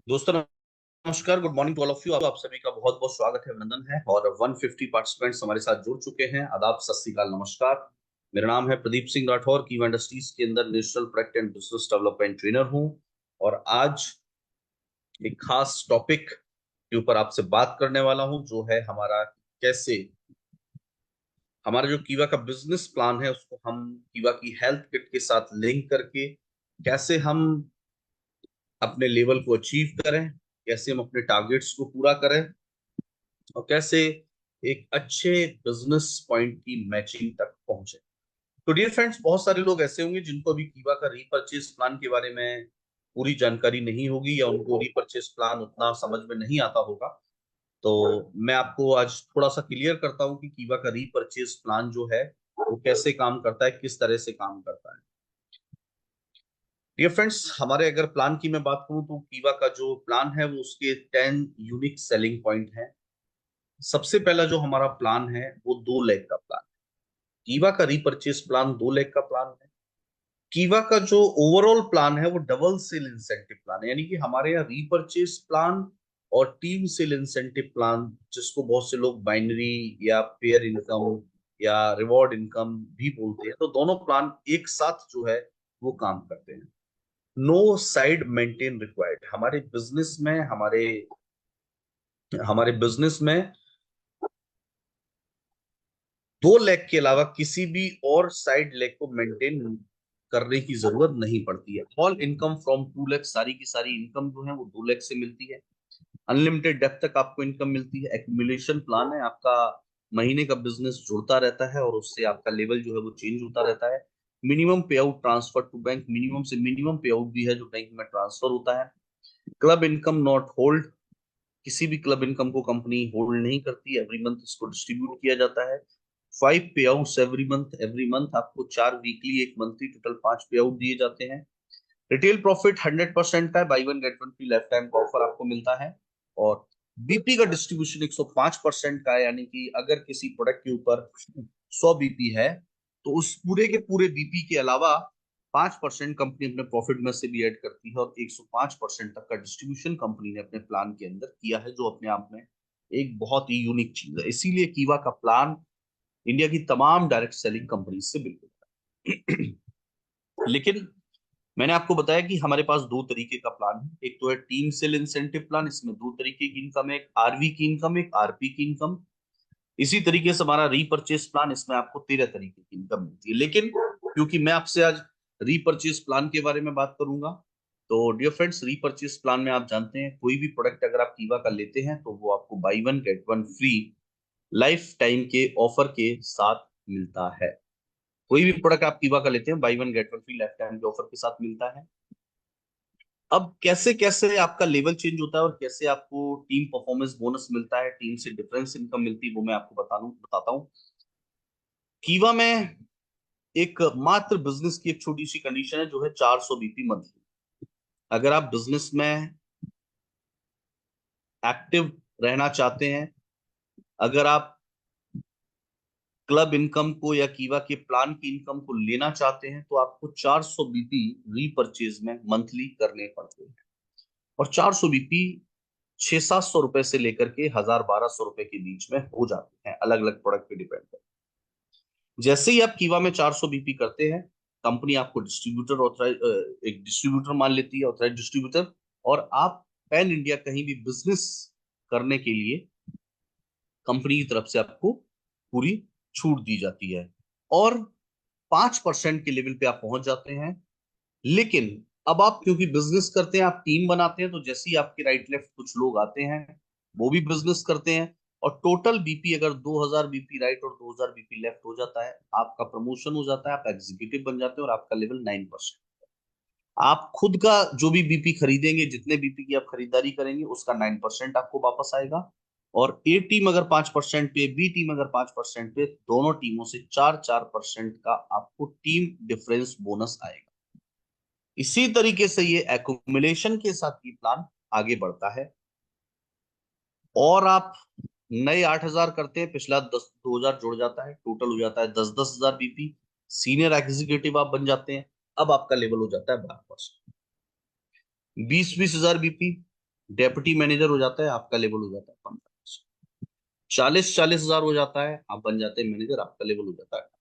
दोस्तों नमस्कार, good morning to all of you. आप सभी का बहुत बहुत स्वागत है, अभिनंदन है। और 150 पार्टिसिपेंट्स हमारे साथ जुड़ चुके हैं। आदाब, सत श्री अकाल, नमस्कार। मेरा नाम है प्रदीप सिंह राठौर। कीवा इंडस्ट्रीज के अंदर national product and business development trainer हूं। और आज एक खास टॉपिक के ऊपर आपसे बात करने वाला हूं, जो है हमारा कैसे हमारा जो कीवा का बिजनेस प्लान है उसको हम कीवा की हेल्थ किट के साथ लिंक करके कैसे हम अपने लेवल को अचीव करें, कैसे हम अपने टारगेट्स को पूरा करें, और कैसे एक अच्छे बिजनेस पॉइंट की मैचिंग तक पहुंचे। तो डियर फ्रेंड्स, बहुत सारे लोग ऐसे होंगे जिनको अभी कीवा का रीपरचेज प्लान के बारे में पूरी जानकारी नहीं होगी, या उनको रीपरचेज प्लान उतना समझ में नहीं आता होगा। तो मैं आपको आज थोड़ा सा क्लियर करता हूं कि कीवा का रीपरचेज प्लान जो है वो कैसे काम करता है, किस तरह से काम करता है। डियर फ्रेंड्स, हमारे अगर प्लान की मैं बात करूं तो कीवा का जो प्लान है वो उसके 10 यूनिक सेलिंग पॉइंट है। सबसे पहला जो हमारा प्लान है वो 2 लेग का प्लान। कीवा का रीपरचेज प्लान 2 लेग का प्लान है। कीवा का जो ओवरऑल प्लान है वो डबल सेल इंसेंटिव प्लान है। यानी कि हमारे यहाँ रीपरचेज प्लान और टीम सेल इंसेंटिव प्लान, जिसको बहुत से लोग बाइनरी या पेयर इनकम या रिवॉर्ड इनकम भी बोलते हैं, तो दोनों प्लान एक साथ जो है वो काम करते हैं। No side maintain required. हमारे बिजनेस में 2 लेग के अलावा किसी भी और साइड लेग को मेंटेन करने की जरूरत नहीं पड़ती है। ऑल इनकम फ्रॉम 2 लेग, सारी की सारी इनकम जो है वो 2 लेग से मिलती है। अनलिमिटेड डेप्थ तक आपको इनकम मिलती है। एक्यूमुलेशन प्लान है, आपका महीने का बिजनेस जुड़ता रहता है और उससे आपका लेवल जो है वो चेंज होता रहता है। Minimum pay out transfer to bank, minimum से मिनिमम पे आउट भी है जो बैंक में ट्रांसफर होता है। Club income not hold. किसी भी क्लब इनकम को कंपनी होल्ड नहीं करती, एवरी मंथ इसको डिस्ट्रीब्यूट किया जाता है। 5 पे outs every month. Every month आपको 4 वीकली, एक मंथली, टोटल 5 पे आउट दिए जाते हैं। रिटेल प्रॉफिट 100% का है। By one get one free life time का ऑफर आपको मिलता है। और बीपी का डिस्ट्रीब्यूशन 105% का है। यानी कि अगर किसी प्रोडक्ट के ऊपर 100 बीपी है तो उस पूरे के पूरे बीपी के अलावा 5% कंपनी अपने प्रॉफिट में से भी ऐड करती है, और 105% तक का डिस्ट्रीब्यूशन कंपनी ने अपने प्लान के अंदर किया है, जो अपने आप में एक बहुत ही यूनिक चीज है। इसीलिए कीवा का प्लान इंडिया की तमाम डायरेक्ट सेलिंग कंपनी से बिल्कुल लेकिन मैंने आपको बताया कि हमारे पास 2 तरीके का प्लान है। एक तो है टीम सेल इंसेंटिव प्लान, इसमें 2 तरीके की इनकम है, एक आरवी की इनकम, एक आरपी की इनकम। इसी तरीके से हमारा रीपरचेज प्लान, इसमें आपको 13 तरीके की इनकम मिलती है। लेकिन क्योंकि मैं आपसे आज रीपरचेज प्लान के बारे में बात करूंगा, तो डियर फ्रेंड्स, रीपरचेज प्लान में आप जानते हैं कोई भी प्रोडक्ट अगर आप कीवा का लेते हैं तो वो आपको by one get one free life time के ऑफर के साथ मिलता है। कोई भी प्रोडक्ट आप कीवा का लेते हैं, by one get one free life time के ऑफर के साथ मिलता है। अब कैसे कैसे आपका लेवल चेंज होता है और कैसे आपको टीम परफॉर्मेंस बोनस मिलता है, टीम से डिफरेंस इनकम मिलती है, वो मैं आपको बताता हूँ। कीवा में एक मात्र बिजनेस की एक छोटी सी कंडीशन है, जो है 400 बीपी मंथली। अगर आप बिजनेस में एक्टिव रहना चाहते हैं, अगर आप क्लब इनकम को या कीवा के प्लान की इनकम को लेना चाहते हैं, तो आपको 400 बीपी रीपरचेज में मंथली करने पड़ते हैं। और 400 बीपी 600-700 रुपए से लेकर के 1000-1200 रुपए के बीच में हो जाते हैं, अलग अलग प्रोडक्ट पे डिपेंड करते हैं। जैसे ही आप कीवा में 400 बीपी करते हैं, कंपनी आपको डिस्ट्रीब्यूटर ऑथराइज एक डिस्ट्रीब्यूटर मान लेती है, ऑथराइज डिस्ट्रीब्यूटर। और आप पैन इंडिया कहीं भी बिजनेस करने के लिए कंपनी की तरफ से आपको पूरी छूट दी जाती है। और 5% के लेवल पे आप पहुंच जाते हैं। लेकिन अब आप क्योंकि बिजनेस करते हैं, आप टीम बनाते हैं, तो जैसे ही आपके राइट लेफ्ट कुछ लोग आते हैं, वो भी बिजनेस करते हैं, और टोटल बीपी अगर 2000 बीपी राइट और 2000 बीपी लेफ्ट हो जाता है, आपका प्रमोशन हो जाता है, आप एग्जीक्यूटिव बन जाते हैं, और आपका लेवल 9%। आप खुद का जो भी बीपी खरीदेंगे, जितने बीपी की आप खरीदारी करेंगे, उसका 9% आपको वापस आएगा। और ए टीम अगर 5% पे, बी टीम अगर 5% पे, दोनों टीमों से 4-4% का आपको टीम डिफरेंस बोनस आएगा। इसी तरीके से ये एक्युमुलेशन के साथ ये प्लान आगे बढ़ता है। और आप नए 8000 करते हैं, पिछला 2000 जुड़ जाता है, टोटल हो जाता है 10-10 हजार बीपी। सीनियर एग्जीक्यूटिव आप बन जाते हैं, अब आपका लेवल हो जाता है 12%। 20-20 हजार बीपी डेप्यूटी मैनेजर हो जाता है, आपका लेवल हो जाता है 15%। 40,000 हो जाता है, आप बन जाते हैं मैनेजर, आपका लेवल हो जाता है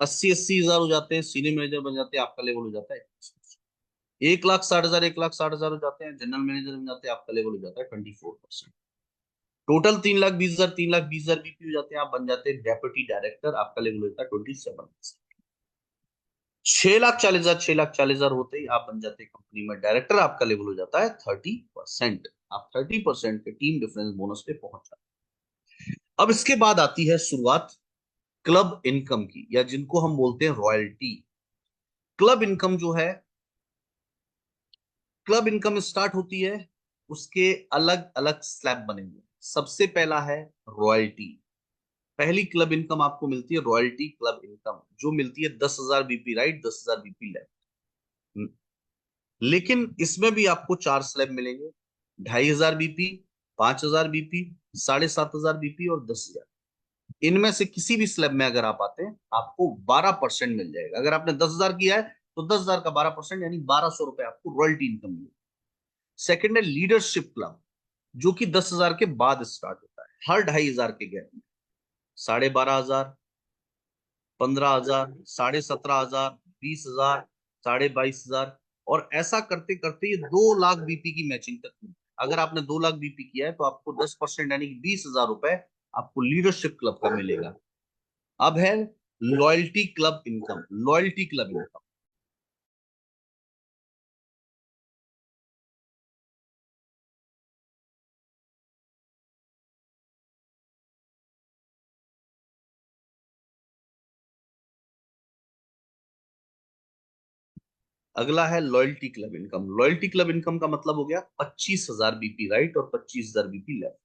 80,000 हो जाते हैं, सीनियर मैनेजर बन जाते हैं, आपका लेवल हो जाता है 1,60,000 1,60,000 हो जाते हैं, जनरल मैनेजर बन जाते हैं, आपका लेवल हो जाता है 24%। टोटल 3,20,000 3,20,000 बीपी हो जाते हैं, आप बन जाते हैं डेप्यूटी डायरेक्टर, आपका लेवल होता है 27%। 6,40,000 6,40,000 होते ही आप बन जाते हैं कंपनी में डायरेक्टर, आपका लेवल हो जाता है 30%। आप 30% के टीम डिफरेंस बोनस पे पहुंच जाते हैं। अब इसके बाद आती है शुरुआत क्लब इनकम की, या जिनको हम बोलते हैं रॉयल्टी। क्लब इनकम जो है, क्लब इनकम स्टार्ट होती है, उसके अलग अलग स्लैब बनेंगे। सबसे पहला है रॉयल्टी। पहली क्लब इनकम आपको मिलती है रॉयल्टी क्लब इनकम, जो मिलती है 10,000 बीपी राइट, 10,000 बीपी लेफ्ट। लेकिन इसमें भी आपको चार स्लैब मिलेंगे, 2,500 बीपी, 5,000 बीपी, 7,500 बीपी और 10,000। इनमें से किसी भी स्लैब में अगर आप आते हैं, आपको 12% मिल जाएगा। अगर आपने 10,000 किया है तो 10,000 का 12% यानी 1,200 रुपए आपको रॉयल्टी इनकम मिलेगी। सेकंड है लीडरशिप क्लब, जो कि 10,000 के बाद स्टार्ट होता है, हर 2,500 के गैप में। 12,500, 15,000, 17,500, 20,000, 22,500, और ऐसा करते करते ये 2 लाख बीपी की मैचिंग तक हुई। अगर आपने 2 लाख बीपी किया है तो आपको 10% यानी कि 20,000 रुपए आपको लीडरशिप क्लब का मिलेगा। अब है loyalty club income. Loyalty club income अगला है loyalty club income. Loyalty club income का मतलब हो गया 25,000 बीपी राइट और 25,000 बीपी लेफ्ट।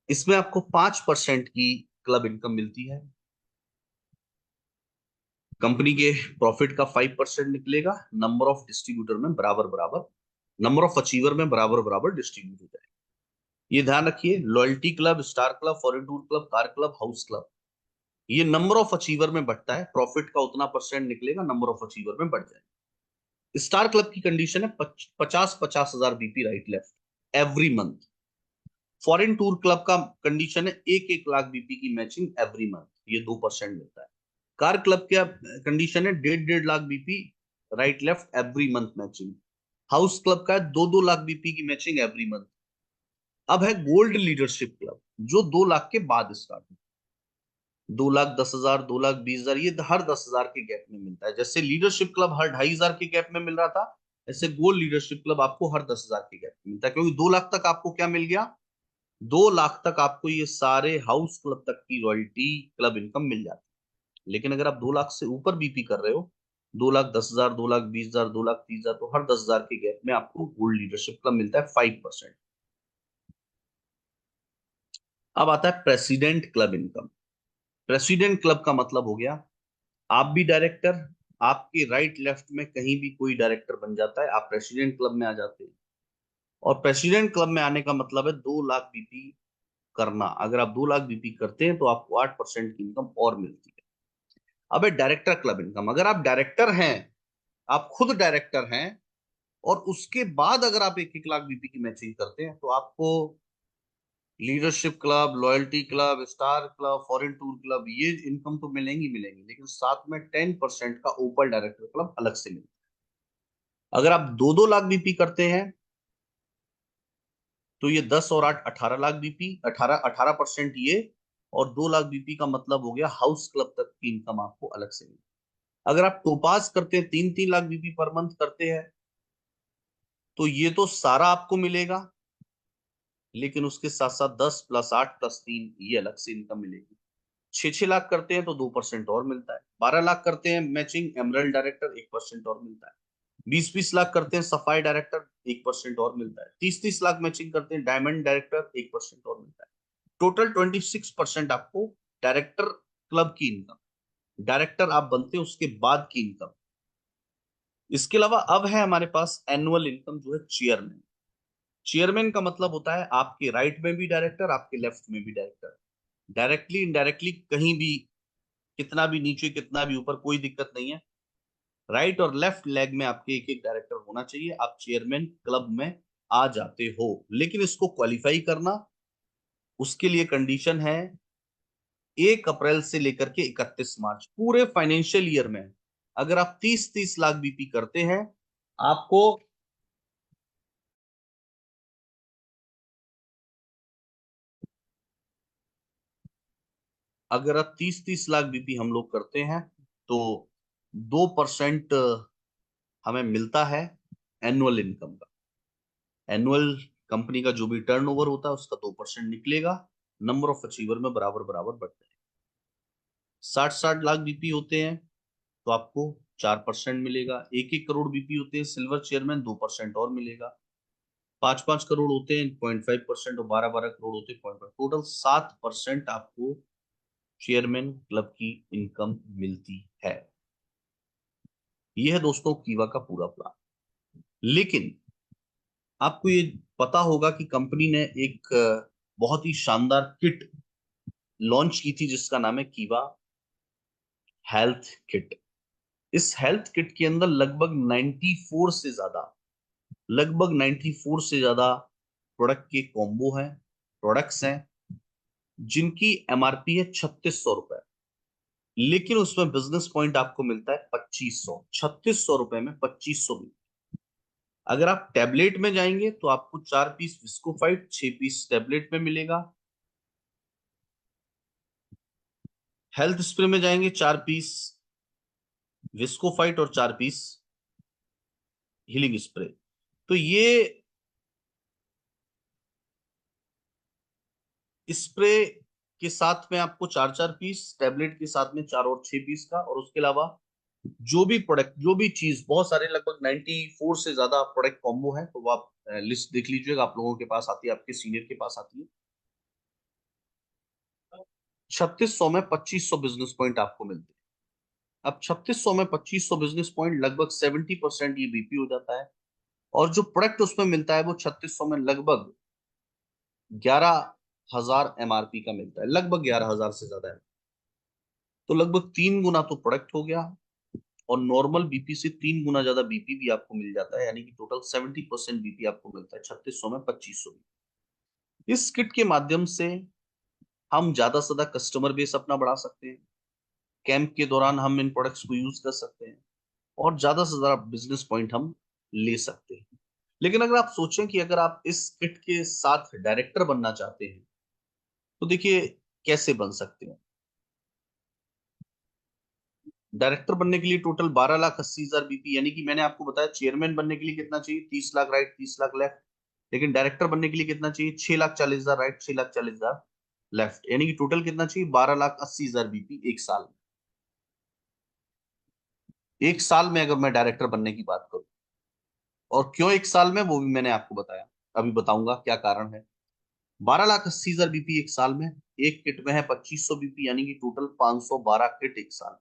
इसमें आपको 5% की क्लब इनकम मिलती है। कंपनी के प्रॉफिट का 5% निकलेगा। नंबर ऑफ डिस्ट्रीब्यूटर में बराबर बराबर, नंबर ऑफ अचीवर में बराबर बराबर डिस्ट्रीब्यूट हो जाएगा। ये ध्यान रखिए, loyalty club, star club, foreign tour club, car club, house club, ये नंबर ऑफ अचीवर में बढ़ता है। प्रॉफिट का उतना परसेंट निकलेगा, नंबर ऑफ अचीवर में बढ़ जाएगा। स्टार क्लब की कंडीशन है 50,000 BP right left every month. Foreign tour club का कंडीशन है 1,00,000 बीपी की मैचिंग एवरी मंथ, ये 2% मिलता है। कार क्लब का कंडीशन है 1.5 lakh BP right left every month matching. House club का है 2-2 लाख बीपी की मैचिंग एवरी मंथ। अब है गोल्ड लीडरशिप क्लब, जो 2 लाख के बाद स्टार्ट है। 2,10,000, 2,20,000, ये हर 10,000 के गैप में मिलता है। जैसे लीडरशिप क्लब हर 2,500 के गैप में मिल रहा था, ऐसे गोल्ड लीडरशिप क्लब आपको हर 10,000 के गैप में मिलता है। क्योंकि 2 लाख तक आपको क्या मिल गया, 2 लाख तक आपको ये सारे हाउस क्लब तक की रॉयल्टी क्लब इनकम मिल जाती है। लेकिन अगर आप 2 लाख से ऊपर बीपी कर रहे हो, 2,10,000, 2,20,000, 2,30,000, तो हर 10,000 के गैप में आपको गोल्ड लीडरशिप क्लब मिलता है 5%। अब आता है president club income. President club का मतलब हो गया, आप भी डायरेक्टर, आपके राइट लेफ्ट में कहीं भी कोई डायरेक्टर बन जाता है, आप प्रेसिडेंट क्लब में आ जाते हैं। और प्रेसिडेंट क्लब में आने का मतलब है 2 लाख बीपी करना। अगर आप 2 लाख बीपी करते हैं तो आपको 8% की इनकम और मिलती है। अब है डायरेक्टर क्लब इनकम। अगर आप डायरेक्टर हैं, आप खुद डायरेक्टर हैं, और उसके बाद अगर आप 1-1 लाख बीपी की मैचिंग करते हैं, तो आपको leadership club, loyalty club, star club, foreign tour club, ये इनकम तो मिलेंगी मिलेंगी, लेकिन साथ में 10% का ओपन डायरेक्टर क्लब अलग से मिलेगा। अगर आप 2-2 लाख बीपी करते हैं तो ये 10 और 8 18 लाख बीपी, 18% ये, और 2 लाख बीपी का मतलब हो गया हाउस क्लब तक की इनकम आपको अलग से मिलेगी। अगर आप टोपास करते हैं, 3-3 लाख बीपी पर मंथ करते हैं, तो ये तो सारा आपको मिलेगा, लेकिन उसके साथ साथ 10 + 8 + 3 ये अलग से इनकम मिलेगी। 6-6 लाख करते हैं तो 2% और मिलता है। 12 लाख करते हैं मैचिंग एमरल्ड डायरेक्टर, 1% और मिलता है। 20-20 लाख करते हैं सफाई डायरेक्टर, 1% और मिलता है। 30-30 लाख मैचिंग करते हैं डायमंड डायरेक्टर, 1% और मिलता है। टोटल 26% आपको डायरेक्टर क्लब की इनकम, डायरेक्टर आप बनते हैं उसके बाद की इनकम। इसके अलावा अब है हमारे पास एनुअल इनकम, जो है चेयरमैन। चेयरमैन का मतलब होता है आपके राइट में भी डायरेक्टर, आपके लेफ्ट में भी डायरेक्टर, डायरेक्टली इनडायरेक्टली कहीं भी, कितना भी नीचे कितना भी ऊपर, कोई दिक्कत नहीं है। राइट और लेफ्ट लेग में आपके एक एक डायरेक्टर होना चाहिए, आप चेयरमैन क्लब में आ जाते हो। लेकिन इसको क्वालिफाई करना, उसके लिए कंडीशन है 1 अप्रैल से लेकर के 31 मार्च, पूरे फाइनेंशियल ईयर में अगर आप 30-30 लाख बीपी करते हैं, आपको अगर आप 30-30 लाख बीपी हम लोग करते हैं तो 2% हमें मिलता है एनुअल इनकम का। एनुअल कंपनी का जो भी टर्नओवर होता है उसका 2% निकलेगा, नंबर ऑफ अचीवर में बराबर बराबर बढ़ते हैं। 60-60 लाख बीपी होते हैं तो आपको 4% मिलेगा। 1-1 करोड़ बीपी होते हैं सिल्वर चेयरमैन, 2% और मिलेगा। 5-5 करोड़ होते हैं 0.5% और 12-12 करोड़ होते हैं 0.5, टोटल 7% आपको चेयरमैन क्लब की इनकम मिलती है। यह है दोस्तों कीवा का पूरा प्लान। लेकिन आपको ये पता होगा कि कंपनी ने एक बहुत ही शानदार किट लॉन्च की थी जिसका नाम है कीवा हेल्थ किट। इस हेल्थ किट के अंदर लगभग 94 से ज्यादा प्रोडक्ट के कॉम्बो हैं, प्रोडक्ट्स हैं, जिनकी एमआरपी है 3600 रुपए। लेकिन उसमें बिजनेस पॉइंट आपको मिलता है 2500, 3600 रुपए में 2500 भी। अगर आप टैबलेट में जाएंगे तो आपको 4 पीस विस्कोफाइट, 6 पीस टैबलेट में मिलेगा। हेल्थ स्प्रे में जाएंगे 4 पीस विस्कोफाइट और 4 पीस हीलिंग स्प्रे। तो ये स्प्रे के साथ में आपको 4-4 पीस, टैबलेट के साथ में 4 और 6 पीस का, और उसके अलावा जो भी प्रोडक्ट, जो भी चीज, बहुत सारे लगभग 94 से ज्यादा प्रोडक्ट कॉम्बो है। तो वो आप लिस्ट देख लीजिएगा, आप लोगों के पास आती है, आपके सीनियर के पास आती है। 3600 में 2500 बिजनेस पॉइंट आपको मिलते हैं। अब 3600 में 2500 बिजनेस पॉइंट, लगभग 70% ये बीपी हो जाता है। और जो प्रोडक्ट उसमें मिलता है वो 3600 में लगभग 11,000 एमआरपी का मिलता है, लगभग 11,000 से ज्यादा है। तो लगभग 3 गुना तो प्रोडक्ट हो गया, और नॉर्मल बीपी से 3 गुना ज्यादा बीपी भी आपको मिल जाता है, यानी कि टोटल 70% बीपी आपको मिलता है 3600 में 2500। इस किट के माध्यम से हम ज्यादा से ज्यादा कस्टमर बेस अपना बढ़ा सकते हैं। कैंप के दौरान हम इन प्रोडक्ट्स को यूज कर सकते हैं और ज्यादा से ज्यादा बिजनेस पॉइंट हम ले सकते हैं। लेकिन अगर आप सोचें कि अगर आप इस किट के साथ डायरेक्टर बनना चाहते हैं तो देखिए कैसे बन सकते हैं। डायरेक्टर बनने के लिए टोटल 12,80,000 बीपी, यानी कि मैंने आपको बताया चेयरमैन बनने के लिए कितना चाहिए, 30 लाख राइट, 30 लाख लेफ्ट। लेकिन डायरेक्टर बनने के लिए कितना चाहिए, 6,40,000 राइट, 6,40,000 लेफ्ट, यानी कि टोटल कितना चाहिए, 12,80,000 बीपी एक साल में। एक साल में अगर मैं डायरेक्टर बनने की बात करूं, और क्यों एक साल में, वो भी मैंने आपको बताया, अभी बताऊंगा क्या कारण है। 12,80,000 बीपी एक साल में, एक किट में है 2500 बीपी, यानी कि टोटल 512 किट एक साल,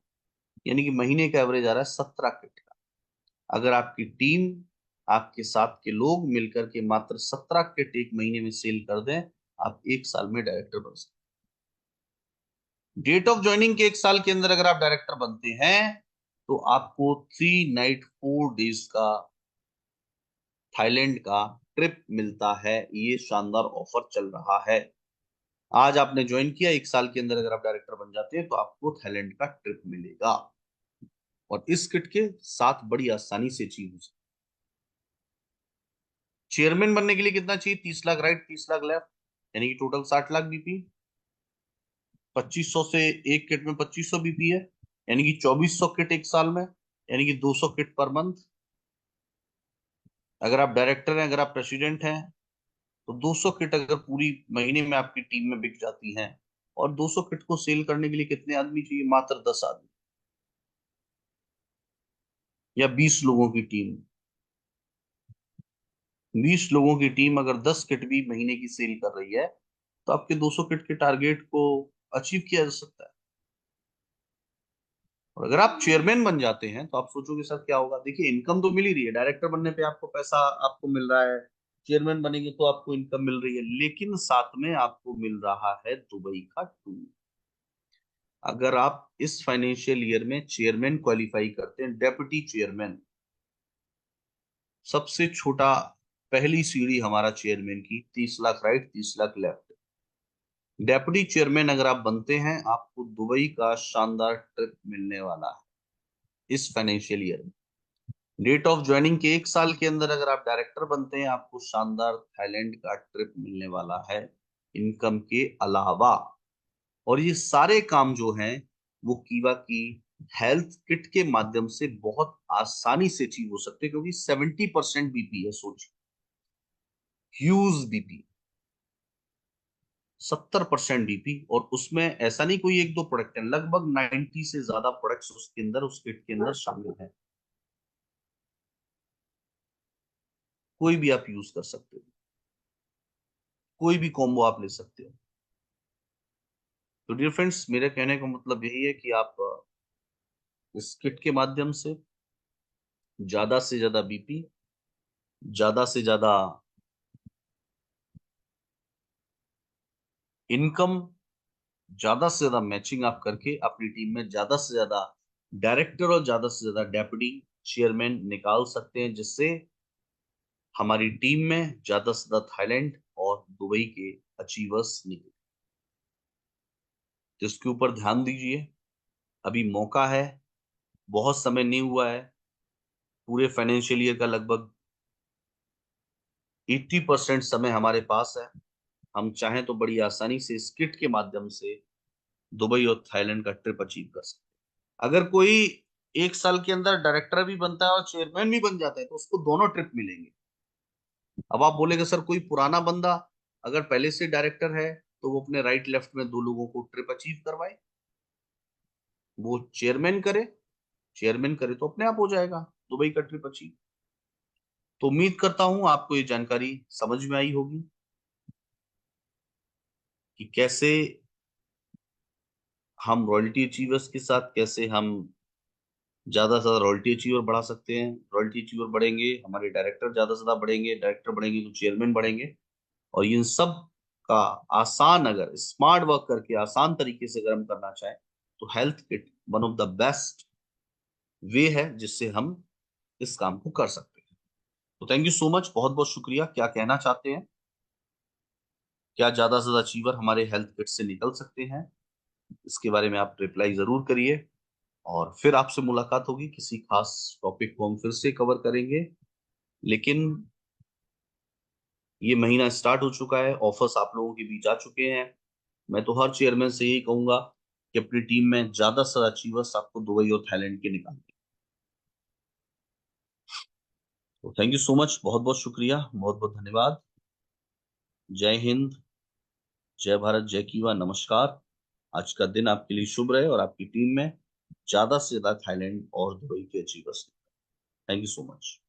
यानी कि महीने का एवरेज आ रहा है 17 किट का। अगर आपकी टीम, आपके साथ के लोग मिलकर के मात्र 17 किट एक महीने में सेल कर दें, आप एक साल में डायरेक्टर बन सकते हैं। डेट ऑफ ज्वाइनिंग के एक साल के अंदर अगर आप डायरेक्टर बनते हैं तो आपको 3 नाइट 4 डेज का थाईलैंड का ट्रिप मिलता है। ये शानदार ऑफर चल रहा है। आज आपने ज्वाइन किया, एक साल के अंदर अगर आप डायरेक्टर बन जाते हैं तो आपको थाईलैंड का ट्रिप मिलेगा। और इस किट के साथ बड़ी आसानी से अचीव हो सकती है। चेयरमैन बनने के लिए कितना चाहिए, 30 लाख राइट, 30 लाख लेफ्ट, यानी कि टोटल 60 लाख बीपी। 2500 से एक किट में 2500 बीपी है, यानी कि 2400 किट एक साल में, यानी कि 200 किट पर मंथ। अगर आप डायरेक्टर हैं, अगर आप प्रेसिडेंट हैं, तो 200 किट अगर पूरी महीने में आपकी टीम में बिक जाती हैं, और 200 किट को सेल करने के लिए कितने आदमी चाहिए, मात्र 10 आदमी या 20 लोगों की टीम। 20 लोगों की टीम अगर 10 किट भी महीने की सेल कर रही है तो आपके 200 किट के टारगेट को अचीव किया जा सकता है। और अगर आप चेयरमैन बन जाते हैं तो आप सोचोगे सर क्या होगा, देखिए इनकम तो मिल ही रही है, डायरेक्टर बनने पे आपको पैसा आपको मिल रहा है, चेयरमैन बनेंगे तो आपको इनकम मिल रही है, लेकिन साथ में आपको मिल रहा है दुबई का टूर। अगर आप इस फाइनेंशियल ईयर में चेयरमैन क्वालिफाई करते हैं, डेप्यूटी चेयरमैन सबसे छोटा, पहली सीढ़ी हमारा चेयरमैन की 30 lakh right, 30 lakh left. Deputy chairman अगर आप बनते हैं, आपको दुबई का शानदार ट्रिप मिलने वाला है इस फाइनेंशियल ईयर में। डेट ऑफ ज्वाइनिंग के 1 साल के अंदर अगर आप डायरेक्टर बनते हैं, आपको शानदार थाईलैंड का ट्रिप मिलने वाला है इनकम के अलावा। और ये सारे काम जो हैं वो कीवा की हेल्थ किट के माध्यम से बहुत आसानी से अचीव हो सकते हैं, क्योंकि 70% बीपी है, सोचिए, ह्यूज बीपी, 70% बीपी। और उसमें ऐसा नहीं कोई एक दो प्रोडक्ट है, लगभग 90 से ज्यादा प्रोडक्ट्स उसके अंदर, उस किट के अंदर शामिल है। कोई भी आप यूज कर सकते हो, कोई भी कॉम्बो आप ले सकते हो। तो डियर फ्रेंड्स, मेरे कहने का मतलब यही है कि आप इस किट के माध्यम से ज्यादा बीपी, ज्यादा से ज्यादा इनकम, ज्यादा से ज्यादा मैचिंग आप करके अपनी टीम में ज्यादा से ज्यादा डायरेक्टर और ज्यादा से ज्यादा डेप्यूटी चेयरमैन निकाल सकते हैं, जिससे हमारी टीम में ज्यादा से ज्यादा थाईलैंड और दुबई के अचीवर्स निकले। तो इसके ऊपर ध्यान दीजिए, अभी मौका है, बहुत समय नहीं हुआ है, पूरे फाइनेंशियल ईयर का लगभग 80% समय हमारे पास है। हम चाहें तो बड़ी आसानी से इस किट के माध्यम से दुबई और थाईलैंड का ट्रिप अचीव कर सकते हैं। अगर कोई 1 साल के अंदर डायरेक्टर भी बनता है और चेयरमैन भी बन जाता है, तो उसको दोनों ट्रिप मिलेंगे। अब आप बोलेंगे सर कोई पुराना बंदा अगर पहले से डायरेक्टर है, तो वो अपने राइट लेफ्ट में दो लोगों को ट्रिप अचीव करवाए, वो चेयरमैन करे तो अपने आप हो जाएगा दुबई का ट्रिप अचीव। तो उम्मीद करता हूं आपको ये जानकारी समझ में आई होगी कि कैसे हम रॉयल्टी अचीवर्स के साथ, कैसे हम ज्यादा से ज्यादा रॉयल्टी अचीवर बढ़ा सकते हैं। रॉयल्टी अचीवर बढ़ेंगे, हमारे डायरेक्टर ज्यादा से ज्यादा बढ़ेंगे, डायरेक्टर बढ़ेंगे तो चेयरमैन बढ़ेंगे। और इन सब का आसान, अगर स्मार्ट वर्क करके आसान तरीके से अगर हम करना चाहें, तो health kit one of the best way है जिससे हम इस काम को कर सकते हैं। तो थैंक यू सो मच, बहुत बहुत शुक्रिया। क्या कहना चाहते हैं, क्या ज्यादा से ज्यादा अचीवर हमारे हेल्थ किट से निकल सकते हैं? इसके बारे में आप रिप्लाई जरूर करिए, और फिर आपसे मुलाकात होगी, किसी खास टॉपिक को हम फिर से कवर करेंगे। लेकिन ये महीना स्टार्ट हो चुका है, ऑफर्स आप लोगों के बीच आ चुके हैं। मैं तो हर चेयरमैन से यही कहूंगा कि अपनी टीम में ज्यादा से ज्यादा अचीवर्स आपको दुबई और थाईलैंड के निकालने। तो थैंक यू सो मच, बहुत बहुत शुक्रिया, बहुत बहुत धन्यवाद। जय हिंद, जय भारत, जय कीवा, नमस्कार। आज का दिन आपके लिए शुभ रहे और आपकी टीम में ज्यादा से ज्यादा थाईलैंड और दुबई के achievers. Thank you so much.